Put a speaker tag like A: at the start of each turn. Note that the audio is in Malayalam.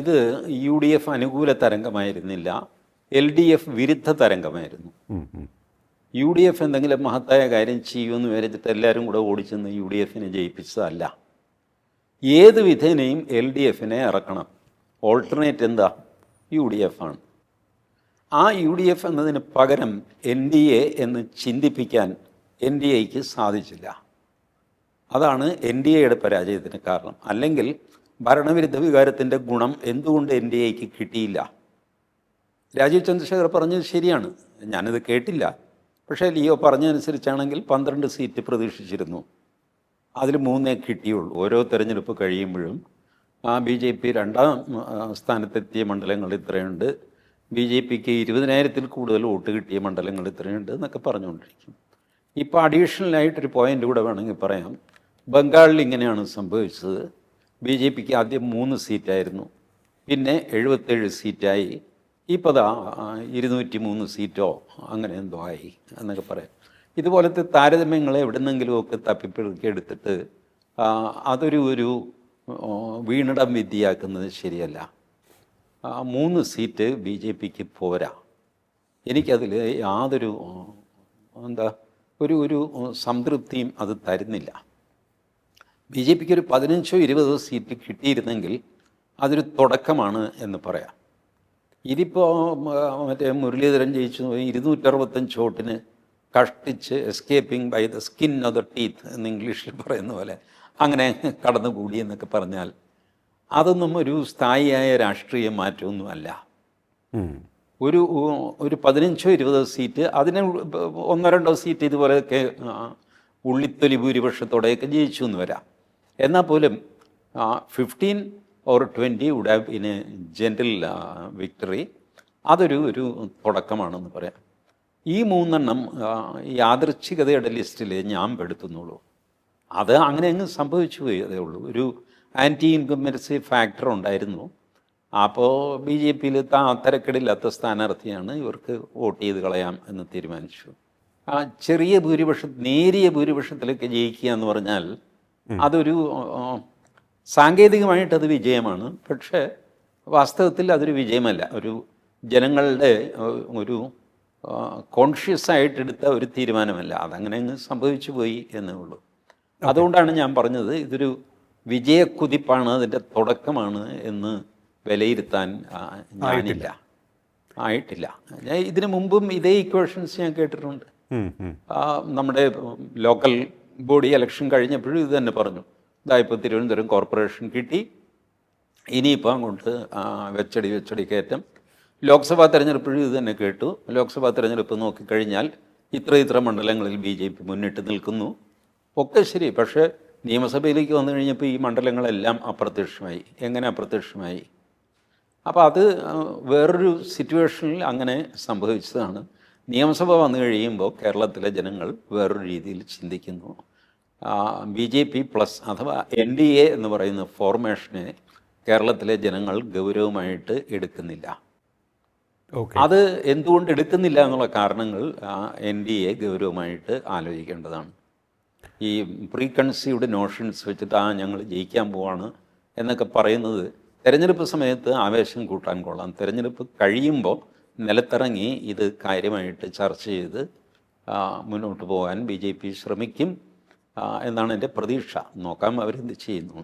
A: ഇത് യു ഡി എഫ് അനുകൂല തരംഗമായിരുന്നില്ല, എൽ ഡി എഫ് വിരുദ്ധ തരംഗമായിരുന്നു. യു ഡി എഫ് എന്തെങ്കിലും മഹത്തായ കാര്യം ചെയ്യുമെന്ന് വിചാരിച്ചിട്ട് എല്ലാവരും കൂടെ ഓടിച്ചെന്ന് യു ഡി എഫിനെ ജയിപ്പിച്ചതല്ല. ഏത് വിധേനയും എൽ ഡി എഫിനെ ഇറക്കണം. ഓൾട്ടർനേറ്റ് എന്താ? യു ഡി എഫ് ആണ്. ആ യു ഡി എഫ് എന്നതിന് പകരം എൻ ഡി എ എന്ന് ചിന്തിപ്പിക്കാൻ എൻ ഡി എക്ക് സാധിച്ചില്ല. അതാണ് എൻ ഡി എയുടെ പരാജയത്തിന് കാരണം. അല്ലെങ്കിൽ ഭരണവിരുദ്ധ വികാരത്തിൻ്റെ ഗുണം എന്തുകൊണ്ട് എൻ ഡി എക്ക് കിട്ടിയില്ല? രാജീവ് ചന്ദ്രശേഖർ പറഞ്ഞത് ശരിയാണ്, ഞാനത് കേട്ടില്ല. പക്ഷേ ലിയോ പറഞ്ഞതനുസരിച്ചാണെങ്കിൽ 12 സീറ്റ് പ്രതീക്ഷിച്ചിരുന്നു, അതിൽ 3 കിട്ടിയുള്ളൂ. ഓരോ തെരഞ്ഞെടുപ്പ് കഴിയുമ്പോഴും ബി ജെ പി 2ാം സ്ഥാനത്തെത്തിയ മണ്ഡലങ്ങൾ ഇത്രയുണ്ട്, ബി ജെ പിക്ക് 20,000-ൽ കൂടുതൽ വോട്ട് കിട്ടിയ മണ്ഡലങ്ങൾ ഇത്രയുണ്ട് എന്നൊക്കെ പറഞ്ഞുകൊണ്ടിരിക്കും. ഇപ്പോൾ അഡീഷണലായിട്ടൊരു പോയിൻ്റ് കൂടെ വേണമെങ്കിൽ പറയാം. ബംഗാളിൽ ഇങ്ങനെയാണ് സംഭവിച്ചത്. ബി ജെ പിക്ക് ആദ്യം 3 സീറ്റായിരുന്നു, പിന്നെ 77 സീറ്റായി, ഇപ്പോൾ 203 സീറ്റോ അങ്ങനെ എന്തോ ആയി എന്നൊക്കെ പറയാം. ഇതുപോലത്തെ താരതമ്യങ്ങളെ എവിടെന്നെങ്കിലുമൊക്കെ തപ്പിപ്പിറുക്കി എടുത്തിട്ട് അതൊരു വീണിടം വിദ്യയാക്കുന്നത് ശരിയല്ല. 3 സീറ്റ് ബി ജെ പിക്ക് പോരാ. എനിക്കതിൽ യാതൊരു ഒരു സംതൃപ്തിയും അത് തരുന്നില്ല. ബി ജെ പിക്ക് ഒരു 15-20 സീറ്റ് കിട്ടിയിരുന്നെങ്കിൽ അതൊരു തുടക്കമാണ് എന്ന് പറയാം. ഇതിപ്പോൾ മറ്റേ മുരളീധരൻ ജയിച്ചു 265 വോട്ടിന് കഷ്ടിച്ച് escaping by the skin of the teeth എന്ന് ഇംഗ്ലീഷിൽ പറയുന്ന പോലെ അങ്ങനെ കടന്നുകൂടി എന്നൊക്കെ പറഞ്ഞാൽ അതൊന്നും ഒരു സ്ഥായിയായ രാഷ്ട്രീയ മാറ്റമൊന്നുമല്ല. ഒരു 15-20 സീറ്റ്, അതിന് 1-2 സീറ്റ് ഇതുപോലെയൊക്കെ ഉള്ളിത്തൊലി ഭൂരിപക്ഷത്തോടെയൊക്കെ ജയിച്ചു എന്ന് വരാം. എന്നാൽ പോലും 15 or 20 would have been a general victory. അതൊരു തുടക്കമാണെന്ന് പറയാം. ഈ 3 യാദൃച്ഛികതയുടെ ലിസ്റ്റിൽ ഞാൻ പെടുത്തുന്നുള്ളൂ. അത് അങ്ങനെ അങ്ങ് സംഭവിച്ചു പോയി, അതേ ഉള്ളൂ. ഒരു ആൻറ്റി ഇൻകംബൻസി ഫാക്ടർ ഉണ്ടായിരുന്നു. അപ്പോൾ ബി ജെ പിയിൽ തരക്കേടില്ലാത്ത സ്ഥാനാർത്ഥിയാണ്, ഇവർക്ക് വോട്ട് ചെയ്ത് കളയാം എന്ന് തീരുമാനിച്ചു. ചെറിയ നേരിയ ഭൂരിപക്ഷത്തിലൊക്കെ ജയിക്കുക എന്ന് പറഞ്ഞാൽ അതൊരു സാങ്കേതികമായിട്ടത് വിജയമാണ്, പക്ഷേ വാസ്തവത്തിൽ അതൊരു വിജയമല്ല. ഒരു ജനങ്ങളുടെ ഒരു കോൺഷ്യസ് ആയിട്ടെടുത്ത ഒരു തീരുമാനമല്ല. അതങ്ങനെ അങ്ങ് സംഭവിച്ചു പോയി എന്നേ ഉള്ളൂ. അതുകൊണ്ടാണ് ഞാൻ പറഞ്ഞത് ഇതൊരു വിജയക്കുതിപ്പാണ്, അതിൻ്റെ തുടക്കമാണ് എന്ന് വിലയിരുത്താൻ ആയിട്ടില്ല. ഞാൻ ഇതിനു മുമ്പും ഇതേ ഇക്വേഷൻസ് ഞാൻ കേട്ടിട്ടുണ്ട്. നമ്മുടെ ലോക്കൽ ബോഡി ഇലക്ഷൻ കഴിഞ്ഞപ്പോഴും ഇത് തന്നെ പറഞ്ഞു. ഇപ്പോൾ തിരുവനന്തപുരം കോർപ്പറേഷൻ കിട്ടി, ഇനിയിപ്പോൾ അങ്ങോട്ട് വെച്ചടി കയറ്റം. ലോക്സഭാ തെരഞ്ഞെടുപ്പോഴും ഇത് തന്നെ കേട്ടു. ലോക്സഭാ തെരഞ്ഞെടുപ്പ് നോക്കിക്കഴിഞ്ഞാൽ ഇത്ര മണ്ഡലങ്ങളിൽ ബി ജെ പി മുന്നിട്ട് നിൽക്കുന്നു, ഒക്കെ ശരി. പക്ഷേ നിയമസഭയിലേക്ക് വന്നു കഴിഞ്ഞപ്പോൾ ഈ മണ്ഡലങ്ങളെല്ലാം അപ്രത്യക്ഷമായി. എങ്ങനെ അപ്രത്യക്ഷമായി? അപ്പോൾ അത് വേറൊരു സിറ്റുവേഷനിൽ അങ്ങനെ സംഭവിച്ചതാണ്. നിയമസഭ വന്നു കഴിയുമ്പോൾ കേരളത്തിലെ ജനങ്ങൾ വേറൊരു രീതിയിൽ ചിന്തിക്കുന്നു. ബി ജെ പി പ്ലസ് അഥവാ എൻ ഡി എ എന്ന് പറയുന്ന ഫോർമേഷനെ കേരളത്തിലെ ജനങ്ങൾ ഗൗരവമായിട്ട് എടുക്കുന്നില്ല. അത് എന്തുകൊണ്ട് എടുക്കുന്നില്ല എന്നുള്ള കാരണങ്ങൾ എൻ ഡി എ ഗൗരവമായിട്ട് ആലോചിക്കേണ്ടതാണ്. ഈ പ്രീ കൺസീവ്ഡ് നോഷൻസ് വെച്ചിട്ട് ഞങ്ങൾ ജയിക്കാൻ പോവാണ് എന്നൊക്കെ പറയുന്നത് തെരഞ്ഞെടുപ്പ് സമയത്ത് ആവേശം കൂട്ടാൻ കൊള്ളാം. തെരഞ്ഞെടുപ്പ് കഴിയുമ്പോൾ നിലത്തിറങ്ങി ഇത് കാര്യമായിട്ട് ചർച്ച ചെയ്ത് മുന്നോട്ട് പോകാൻ ബി ജെ പി ശ്രമിക്കും എന്നാണ് എൻ്റെ പ്രതീക്ഷ. നോക്കാം അവരെന്ത് ചെയ്യുന്നു.